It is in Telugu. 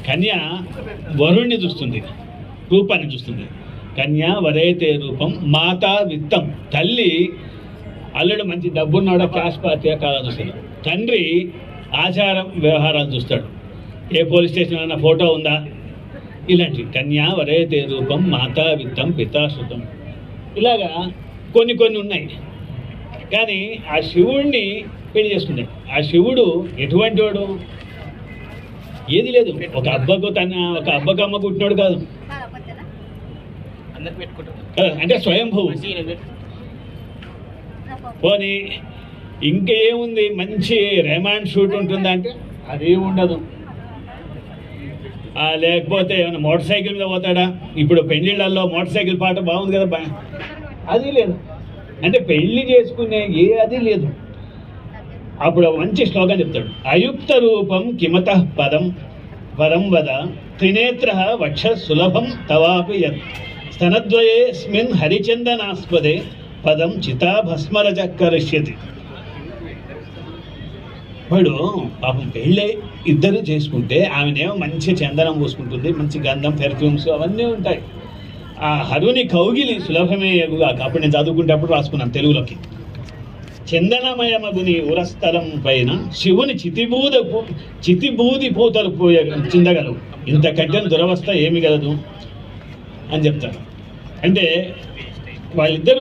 కన్య వరుణ్ణి చూస్తుంది, రూపాన్ని చూస్తుంది. కన్య వరైతే రూపం మాతా విత్తం. తల్లి అల్లుడు మంచి డబ్బున్నాడో క్యాష్ పార్టీగా కాదని చూస్తాడు. తండ్రి ఆచారం వ్యవహారాలు చూస్తాడు. ఏ పోలీస్ స్టేషన్ అన్న ఫోటో ఉందా, ఇలాంటి. కన్యా వరైతే రూపం మాతా విత్తం పితాశ్రుతం. ఇలాగా కొన్ని ఉన్నాయి. కానీ ఆ శివుణ్ణి పెళ్లి చేసుకున్నాడు. ఆ శివుడు ఎటువంటి వాడు? ఏది లేదు. ఒక అబ్బకు అమ్మ పుట్టినాడు కాదు, అంటే స్వయంభూ. పోనీ ఇంకేముంది, మంచి రెమాండ్ షూట్ ఉంటుందా అంటే అది ఉండదు. లేకపోతే ఏమైనా మోటార్ సైకిల్ మీద పోతాడా? ఇప్పుడు పెళ్లిళ్ళల్లో మోటార్ సైకిల్ పాట బాగుంది కదా, అది లేదు. అంటే పెళ్లి చేసుకునే అది లేదు. అప్పుడు మంచి శ్లోకం చెప్తాడు. అయుక్త రూపం కిమత పదం వరం వద త్రినేత్ర వక్ష సులభం తవాపి యత్ స్తనద్వయేస్మిన్ హరిచందనాస్పదే పదం చితాభస్మరజ కరిష్యతి. వాడు పాపం పెళ్ళై ఇద్దరు చేసుకుంటే ఆమెనేమో మంచి చందనం పూసుకుంటుంది, మంచి గంధం, పెర్ఫ్యూమ్స్ అవన్నీ ఉంటాయి. ఆ హరుని కౌగిలి సులభమే ఎగుగాక. అప్పుడు నేను చదువుకుంటేప్పుడు రాసుకున్నాను తెలుగులోకి. చందనమయమగుని ఉరస్థలం పైన శివుని చితిబూది పూతలు చిందగలవు, ఇంతకంటే దురవస్థ ఏమి గలదు అని చెప్తారు. అంటే వాళ్ళిద్దరు